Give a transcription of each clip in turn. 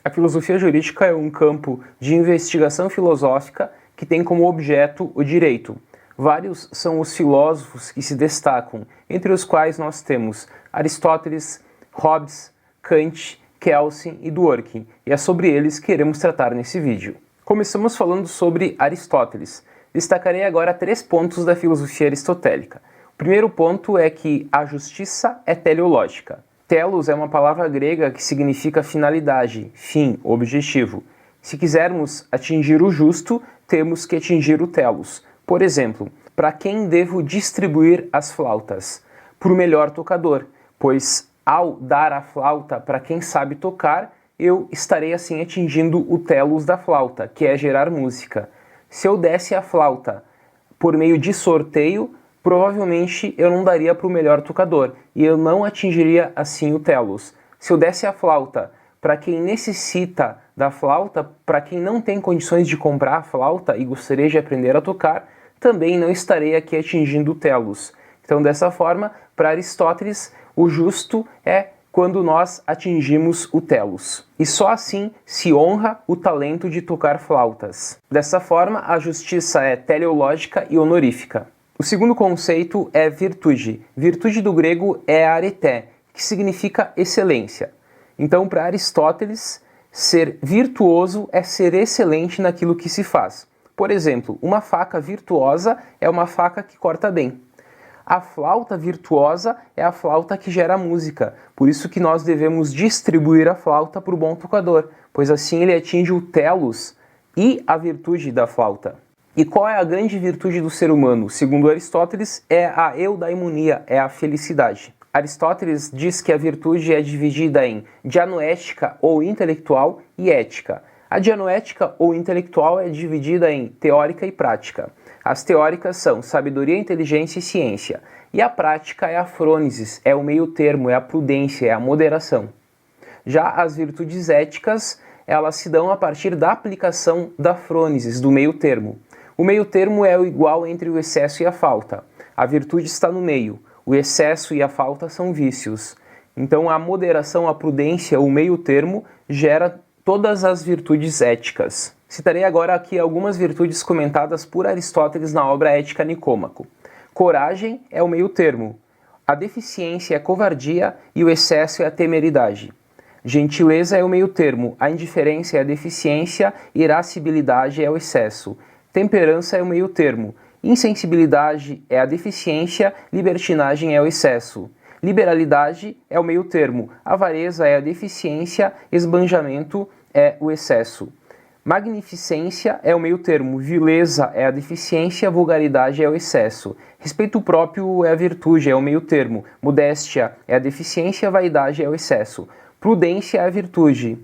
A filosofia jurídica é um campo de investigação filosófica que tem como objeto o direito. Vários são os filósofos que se destacam, entre os quais nós temos Aristóteles, Hobbes, Kant, Kelsen e Dworkin, e é sobre eles que iremos tratar nesse vídeo. Começamos falando sobre Aristóteles. Destacarei agora 3 pontos da filosofia aristotélica. O primeiro ponto é que a justiça é teleológica. Telos é uma palavra grega que significa finalidade, fim, objetivo. Se quisermos atingir o justo, temos que atingir o telos. Por exemplo, para quem devo distribuir as flautas? Para o melhor tocador, pois ao dar a flauta para quem sabe tocar, eu estarei assim atingindo o telos da flauta, que é gerar música. Se eu desse a flauta por meio de sorteio, provavelmente eu não daria para o melhor tocador e eu não atingiria assim o telos. Se eu desse a flauta para quem necessita da flauta, para quem não tem condições de comprar a flauta e gostaria de aprender a tocar, também não estarei aqui atingindo o telos. Então, dessa forma, para Aristóteles, o justo é quando nós atingimos o telos. E só assim se honra o talento de tocar flautas. Dessa forma, a justiça é teleológica e honorífica. O segundo conceito é virtude. Virtude do grego é areté, que significa excelência. Então, para Aristóteles, ser virtuoso é ser excelente naquilo que se faz. Por exemplo, uma faca virtuosa é uma faca que corta bem. A flauta virtuosa é a flauta que gera música, por isso que nós devemos distribuir a flauta para o bom tocador, pois assim ele atinge o telos e a virtude da flauta. E qual é a grande virtude do ser humano? Segundo Aristóteles, é a eudaimonia, é a felicidade. Aristóteles diz que a virtude é dividida em dianoética ou intelectual e ética. A dianoética ou intelectual é dividida em teórica e prática. As teóricas são sabedoria, inteligência e ciência. E a prática é a frônesis, é o meio termo, é a prudência, é a moderação. Já as virtudes éticas, elas se dão a partir da aplicação da frônesis, do meio termo. O meio termo é o igual entre o excesso e a falta. A virtude está no meio. O excesso e a falta são vícios. Então a moderação, a prudência, o meio termo, gera todas as virtudes éticas. Citarei agora aqui algumas virtudes comentadas por Aristóteles na obra Ética Nicômaco. Coragem é o meio termo. A deficiência é a covardia e o excesso é a temeridade. Gentileza é o meio termo. A indiferença é a deficiência, irascibilidade é o excesso. Temperança é o meio termo. Insensibilidade é a deficiência, libertinagem é o excesso. Liberalidade é o meio termo. Avareza é a deficiência, esbanjamento é o excesso. Magnificência é o meio termo. Vileza é a deficiência, vulgaridade é o excesso. Respeito próprio é a virtude, é o meio termo. Modéstia é a deficiência, vaidade é o excesso. Prudência é a virtude.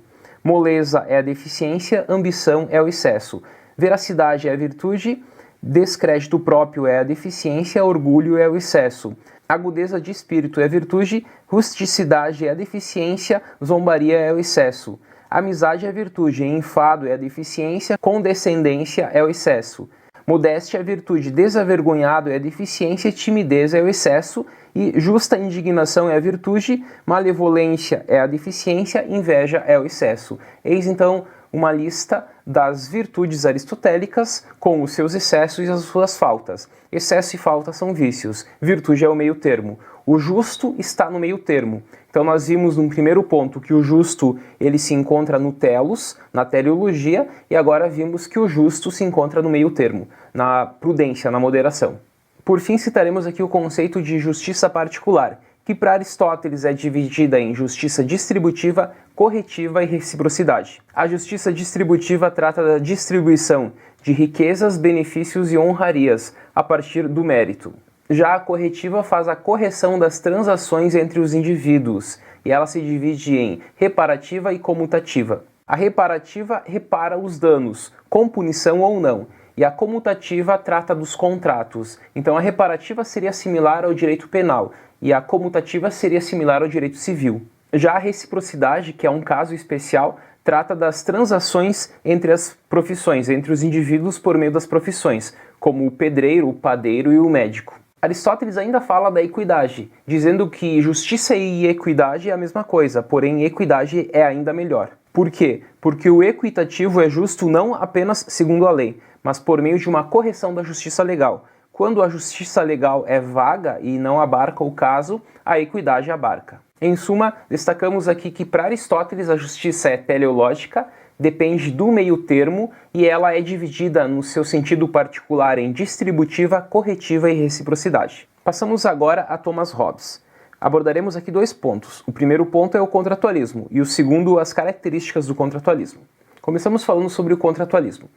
Moleza é a deficiência, ambição é o excesso. Veracidade é a virtude, descrédito próprio é a deficiência, orgulho é o excesso. Agudeza de espírito é a virtude, rusticidade é a deficiência, zombaria é o excesso. Amizade é a virtude, enfado é a deficiência, condescendência é o excesso. Modéstia é a virtude, desavergonhado é a deficiência, timidez é o excesso. E justa indignação é a virtude, malevolência é a deficiência, inveja é o excesso. Eis então uma lista das virtudes aristotélicas com os seus excessos e as suas faltas. Excesso e falta são vícios, virtude é o meio termo. O justo está no meio termo. Então nós vimos num primeiro ponto que o justo ele se encontra no telos, na teleologia, e agora vimos que o justo se encontra no meio termo, na prudência, na moderação. Por fim, citaremos aqui o conceito de justiça particular, que para Aristóteles é dividida em justiça distributiva, corretiva e reciprocidade. A justiça distributiva trata da distribuição de riquezas, benefícios e honrarias a partir do mérito. Já a corretiva faz a correção das transações entre os indivíduos, e ela se divide em reparativa e comutativa. A reparativa repara os danos, com punição ou não, e a comutativa trata dos contratos. Então a reparativa seria similar ao direito penal, e a comutativa seria similar ao direito civil. Já a reciprocidade, que é um caso especial, trata das transações entre as profissões, entre os indivíduos por meio das profissões, como o pedreiro, o padeiro e o médico. Aristóteles ainda fala da equidade, dizendo que justiça e equidade é a mesma coisa, porém equidade é ainda melhor. Por quê? Porque o equitativo é justo não apenas segundo a lei, mas por meio de uma correção da justiça legal. Quando a justiça legal é vaga e não abarca o caso, a equidade abarca. Em suma, destacamos aqui que para Aristóteles a justiça é teleológica, depende do meio termo e ela é dividida no seu sentido particular em distributiva, corretiva e reciprocidade. Passamos agora a Thomas Hobbes. Abordaremos aqui dois pontos. O primeiro ponto é o contratualismo e o segundo, as características do contratualismo. Começamos falando sobre o contratualismo.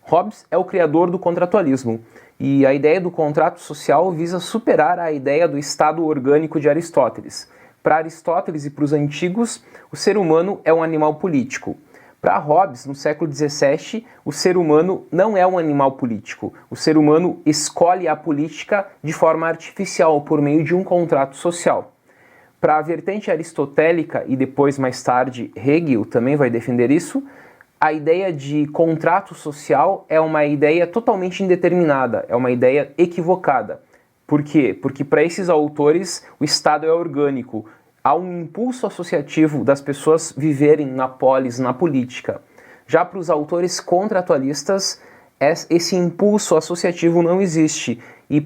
Hobbes é o criador do contratualismo e a ideia do contrato social visa superar a ideia do estado orgânico de Aristóteles. Para Aristóteles e para os antigos, o ser humano é um animal político. Para Hobbes, no século XVII, o ser humano não é um animal político. O ser humano escolhe a política de forma artificial, por meio de um contrato social. Para a vertente aristotélica, e depois, mais tarde, Hegel também vai defender isso, a ideia de contrato social é uma ideia totalmente indeterminada, é uma ideia equivocada. Por quê? Porque para esses autores o Estado é orgânico. Há um impulso associativo das pessoas viverem na polis, na política. Já para os autores contratualistas, esse impulso associativo não existe e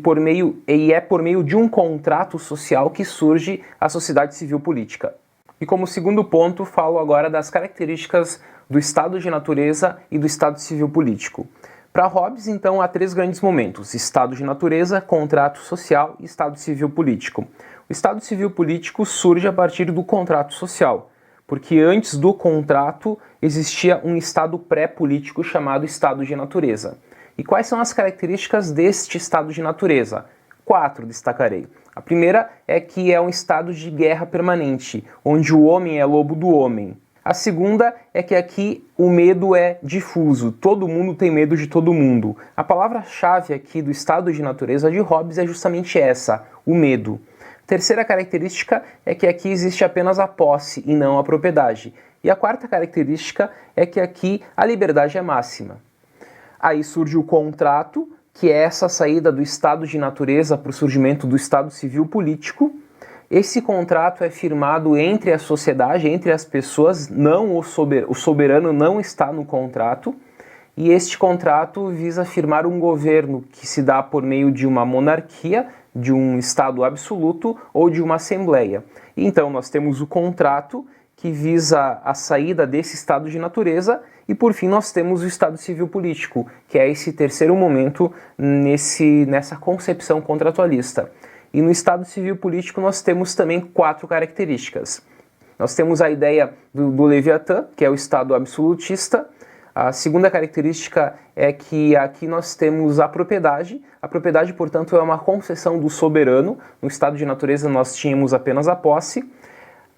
é por meio de um contrato social que surge a sociedade civil política. E como segundo ponto, falo agora das características do estado de natureza e do estado civil político. Para Hobbes, então, há três grandes momentos: estado de natureza, contrato social e estado civil político. O estado civil político surge a partir do contrato social, porque antes do contrato existia um estado pré-político chamado estado de natureza. E quais são as características deste estado de natureza? 4 destacarei. A primeira é que é um estado de guerra permanente, onde o homem é lobo do homem. A segunda é que aqui o medo é difuso, todo mundo tem medo de todo mundo. A palavra-chave aqui do estado de natureza de Hobbes é justamente essa, o medo. Terceira característica é que aqui existe apenas a posse e não a propriedade. E a quarta característica é que aqui a liberdade é máxima. Aí surge o contrato, que é essa saída do estado de natureza para o surgimento do estado civil político. Esse contrato é firmado entre a sociedade, entre as pessoas, não o soberano não está no contrato. E este contrato visa firmar um governo que se dá por meio de uma monarquia, de um estado absoluto ou de uma assembleia. Então nós temos o contrato que visa a saída desse estado de natureza e por fim nós temos o estado civil político, que é esse terceiro momento nessa concepção contratualista. E no estado civil político nós temos também 4 características. Nós temos a ideia do Leviatã, que é o estado absolutista. A segunda característica é que aqui nós temos a propriedade. A propriedade, portanto, é uma concessão do soberano. No estado de natureza nós tínhamos apenas a posse.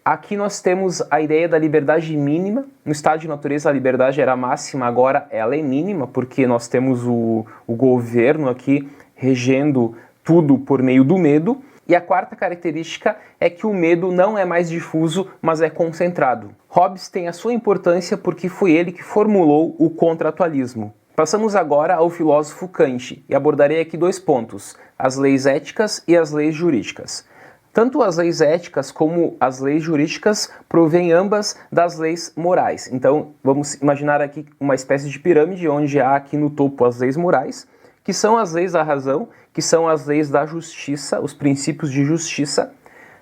Aqui nós temos a ideia da liberdade mínima. No estado de natureza a liberdade era máxima, agora ela é mínima, porque nós temos o governo aqui regendo tudo por meio do medo. E a quarta característica é que o medo não é mais difuso, mas é concentrado. Hobbes tem a sua importância porque foi ele que formulou o contratualismo. Passamos agora ao filósofo Kant e abordarei aqui 2 pontos: as leis éticas e as leis jurídicas. Tanto as leis éticas como as leis jurídicas provêm ambas das leis morais. Então vamos imaginar aqui uma espécie de pirâmide onde há aqui no topo as leis morais, que são as leis da razão, que são as leis da justiça, os princípios de justiça.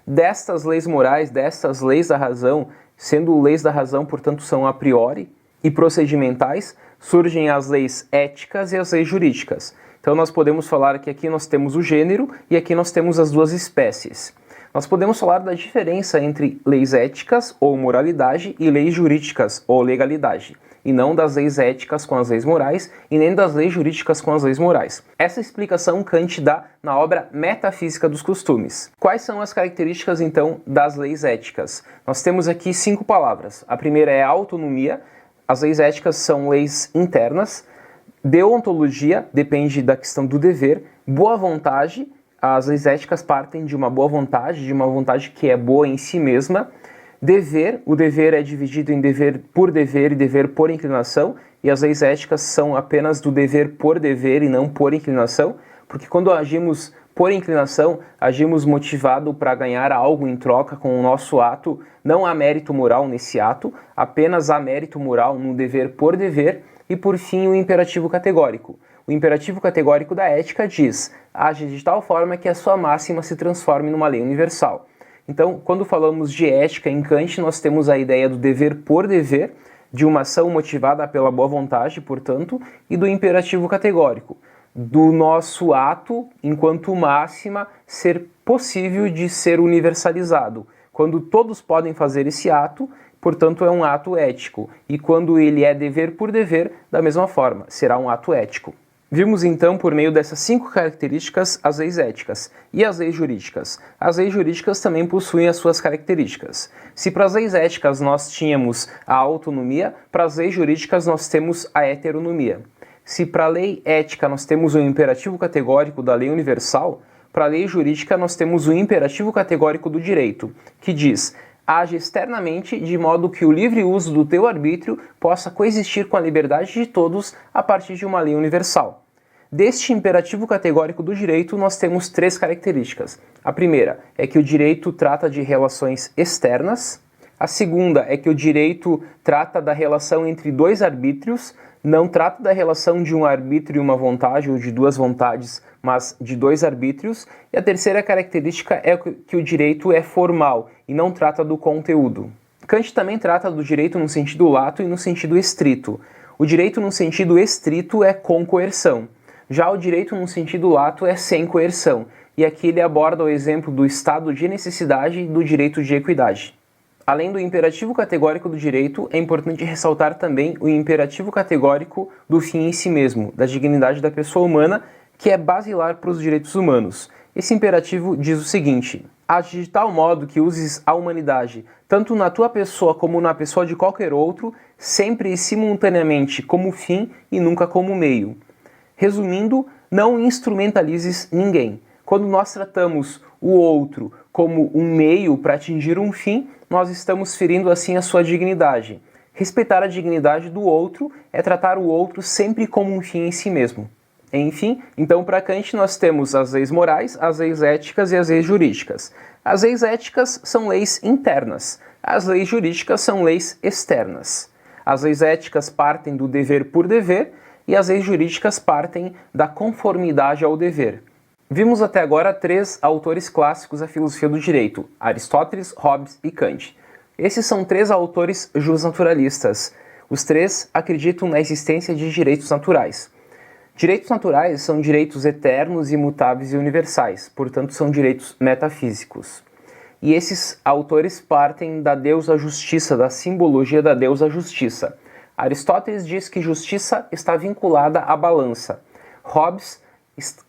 Destas leis morais, destas leis da razão, sendo leis da razão, portanto, são a priori e procedimentais, surgem as leis éticas e as leis jurídicas. Então nós podemos falar que aqui nós temos o gênero e aqui nós temos as duas espécies. Nós podemos falar da diferença entre leis éticas ou moralidade e leis jurídicas ou legalidade, e não das leis éticas com as leis morais e nem das leis jurídicas com as leis morais. Essa explicação Kant dá na obra Metafísica dos Costumes. Quais são as características, então, das leis éticas? Nós temos aqui 5 palavras. A primeira é a autonomia. As leis éticas são leis internas. Deontologia, depende da questão do dever. Boa vontade. As leis éticas partem de uma boa vontade, de uma vontade que é boa em si mesma. Dever, o dever é dividido em dever por dever e dever por inclinação, e as leis éticas são apenas do dever por dever e não por inclinação, porque quando agimos Por inclinação, agimos motivado para ganhar algo em troca com o nosso ato. Não há mérito moral nesse ato, apenas há mérito moral no dever por dever. E por fim, o imperativo categórico. O imperativo categórico da ética diz: age de tal forma que a sua máxima se transforme numa lei universal. Então, quando falamos de ética em Kant, nós temos a ideia do dever por dever, de uma ação motivada pela boa vontade, portanto, e do imperativo categórico, do nosso ato, enquanto máxima, ser possível de ser universalizado. Quando todos podem fazer esse ato, portanto, é um ato ético. E quando ele é dever por dever, da mesma forma, será um ato ético. Vimos então, por meio dessas 5 características, as leis éticas e as leis jurídicas. As leis jurídicas também possuem as suas características. Se para as leis éticas nós tínhamos a autonomia, para as leis jurídicas nós temos a heteronomia. Se para a lei ética nós temos o imperativo categórico da lei universal, para a lei jurídica nós temos o imperativo categórico do direito, que diz: age externamente de modo que o livre uso do teu arbítrio possa coexistir com a liberdade de todos a partir de uma lei universal. Deste imperativo categórico do direito, nós temos 3 características. A primeira é que o direito trata de relações externas. A segunda é que o direito trata da relação entre 2 arbítrios, não trata da relação de um arbítrio e uma vontade, ou de 2 vontades, mas de 2 arbítrios. E a terceira característica é que o direito é formal e não trata do conteúdo. Kant também trata do direito no sentido lato e no sentido estrito. O direito no sentido estrito é com coerção. Já o direito no sentido lato é sem coerção. E aqui ele aborda o exemplo do estado de necessidade e do direito de equidade. Além do imperativo categórico do direito, é importante ressaltar também o imperativo categórico do fim em si mesmo, da dignidade da pessoa humana, que é basilar para os direitos humanos. Esse imperativo diz o seguinte: age de tal modo que uses a humanidade, tanto na tua pessoa como na pessoa de qualquer outro, sempre e simultaneamente como fim e nunca como meio. Resumindo, não instrumentalizes ninguém. Quando nós tratamos o outro como um meio para atingir um fim, nós estamos ferindo assim a sua dignidade. Respeitar a dignidade do outro é tratar o outro sempre como um fim em si mesmo. Enfim, então para Kant nós temos as leis morais, as leis éticas e as leis jurídicas. As leis éticas são leis internas, as leis jurídicas são leis externas. As leis éticas partem do dever por dever e as leis jurídicas partem da conformidade ao dever. Vimos até agora 3 autores clássicos da filosofia do direito: Aristóteles, Hobbes e Kant. Esses são 3 autores justnaturalistas. Os 3 acreditam na existência de direitos naturais. Direitos naturais são direitos eternos, imutáveis e universais, portanto são direitos metafísicos. E esses autores partem da deusa justiça, da simbologia da deusa justiça. Aristóteles diz que justiça está vinculada à balança. Hobbes,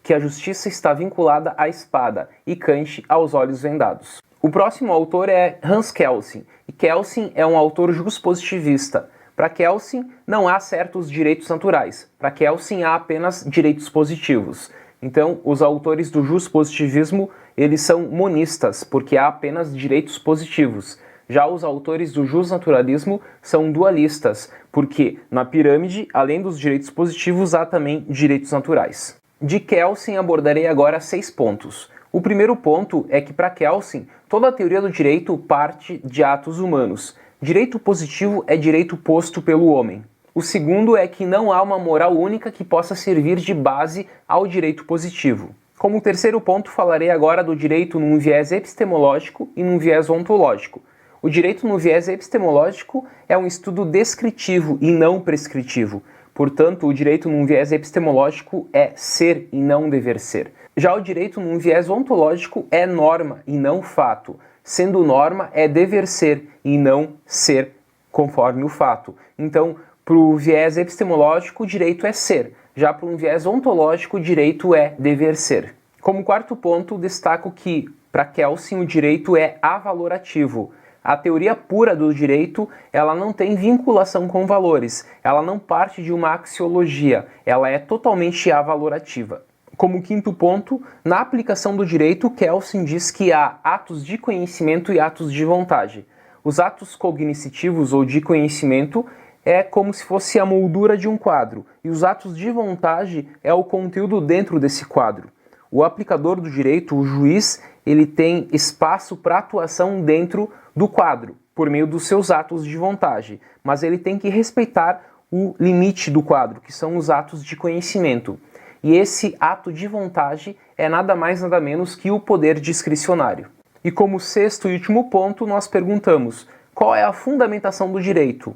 que a justiça está vinculada à espada, e Kant aos olhos vendados. O próximo autor é Hans Kelsen, e Kelsen é um autor juspositivista. Para Kelsen não há certos direitos naturais, para Kelsen há apenas direitos positivos. Então, os autores do juspositivismo, eles são monistas, porque há apenas direitos positivos. Já os autores do justnaturalismo são dualistas, porque na pirâmide, além dos direitos positivos, há também direitos naturais. De Kelsen abordarei agora 6 pontos. O primeiro ponto é que para Kelsen, toda a teoria do direito parte de atos humanos. Direito positivo é direito posto pelo homem. O segundo é que não há uma moral única que possa servir de base ao direito positivo. Como terceiro ponto, falarei agora do direito num viés epistemológico e num viés ontológico. O direito no viés epistemológico é um estudo descritivo e não prescritivo. Portanto, o direito num viés epistemológico é ser e não dever ser. Já o direito num viés ontológico é norma e não fato. Sendo norma, é dever ser e não ser conforme o fato. Então, para o viés epistemológico, o direito é ser. Já para um viés ontológico, o direito é dever ser. Como quarto ponto, destaco que, para Kelsen, o direito é avalorativo. A teoria pura do direito, ela não tem vinculação com valores, ela não parte de uma axiologia, ela é totalmente avalorativa. Como quinto ponto, na aplicação do direito, Kelsen diz que há atos de conhecimento e atos de vontade. Os atos cognitivos ou de conhecimento é como se fosse a moldura de um quadro, e os atos de vontade é o conteúdo dentro desse quadro. O aplicador do direito, o juiz, ele tem espaço para atuação dentro do quadro, por meio dos seus atos de vontade, mas ele tem que respeitar o limite do quadro, que são os atos de conhecimento. E esse ato de vontade é nada mais nada menos que o poder discricionário. E como sexto e último ponto, nós perguntamos: qual é a fundamentação do direito?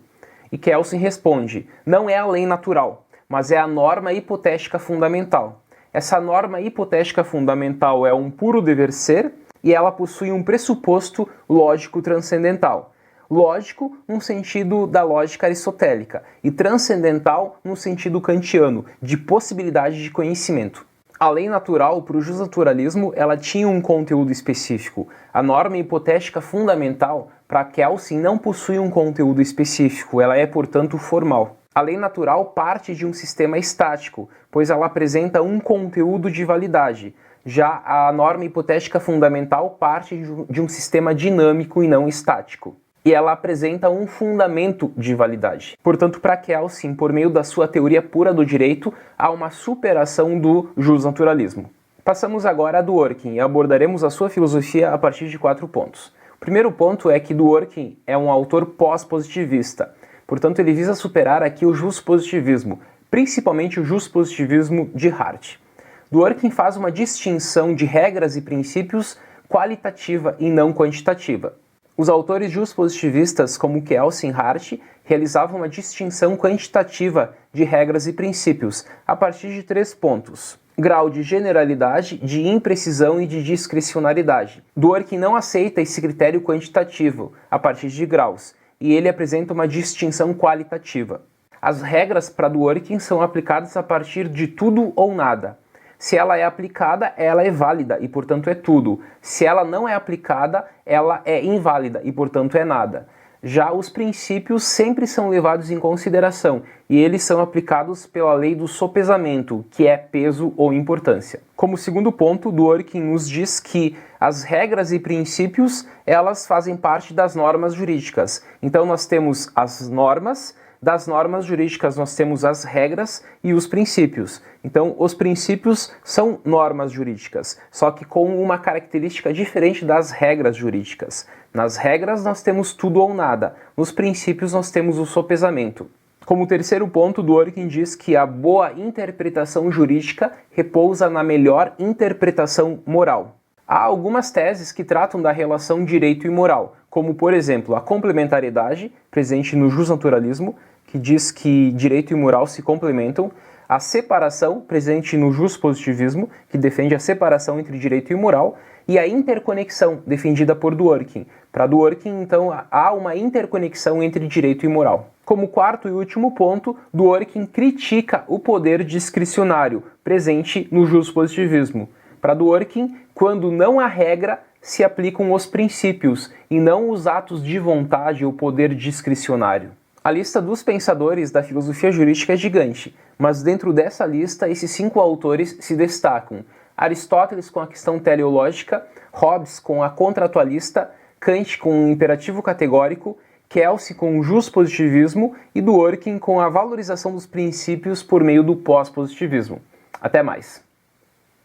E Kelsen responde: não é a lei natural, mas é a norma hipotética fundamental. Essa norma hipotética fundamental é um puro dever ser e ela possui um pressuposto lógico transcendental. Lógico no sentido da lógica aristotélica e transcendental no sentido kantiano, de possibilidade de conhecimento. A lei natural, para o justnaturalismo, ela tinha um conteúdo específico. A norma hipotética fundamental, para Kelsen, não possui um conteúdo específico, ela é, portanto, formal. A lei natural parte de um sistema estático, pois ela apresenta um conteúdo de validade. Já a norma hipotética fundamental parte de um sistema dinâmico e não estático. E ela apresenta um fundamento de validade. Portanto, para Kelsen, por meio da sua teoria pura do direito, há uma superação do justnaturalismo. Passamos agora a Dworkin e abordaremos a sua filosofia a partir de 4 pontos. O primeiro ponto é que Dworkin é um autor pós-positivista. Portanto, ele visa superar aqui o justpositivismo, principalmente o justpositivismo de Hart. Dworkin faz uma distinção de regras e princípios qualitativa e não quantitativa. Os autores justpositivistas, como Kelsen e Hart, realizavam uma distinção quantitativa de regras e princípios, a partir de 3 pontos: grau de generalidade, de imprecisão e de discricionariedade. Dworkin não aceita esse critério quantitativo, a partir de graus, e ele apresenta uma distinção qualitativa. As regras para Dworkin são aplicadas a partir de tudo ou nada. Se ela é aplicada, ela é válida e, portanto, é tudo. Se ela não é aplicada, ela é inválida e, portanto, é nada. Já os princípios sempre são levados em consideração e eles são aplicados pela lei do sopesamento, que é peso ou importância. Como segundo ponto, Dworkin nos diz que as regras e princípios, elas fazem parte das normas jurídicas. Então nós temos as normas. Das normas jurídicas nós temos as regras e os princípios. Então os princípios são normas jurídicas, só que com uma característica diferente das regras jurídicas. Nas regras nós temos tudo ou nada, nos princípios nós temos o sopesamento. Como terceiro ponto, Dworkin diz que a boa interpretação jurídica repousa na melhor interpretação moral. Há algumas teses que tratam da relação direito e moral, como, por exemplo, a complementariedade, presente no justnaturalismo, que diz que direito e moral se complementam, a separação, presente no justpositivismo, que defende a separação entre direito e moral, e a interconexão, defendida por Dworkin. Para Dworkin, então, há uma interconexão entre direito e moral. Como quarto e último ponto, Dworkin critica o poder discricionário, presente no justpositivismo. Para Dworkin, quando não há regra, se aplicam os princípios e não os atos de vontade ou poder discricionário. A lista dos pensadores da filosofia jurídica é gigante, mas dentro dessa lista esses 5 autores se destacam: Aristóteles com a questão teleológica, Hobbes com a contratualista, Kant com o imperativo categórico, Kelsen com o justpositivismo e Dworkin com a valorização dos princípios por meio do pós-positivismo. Até mais!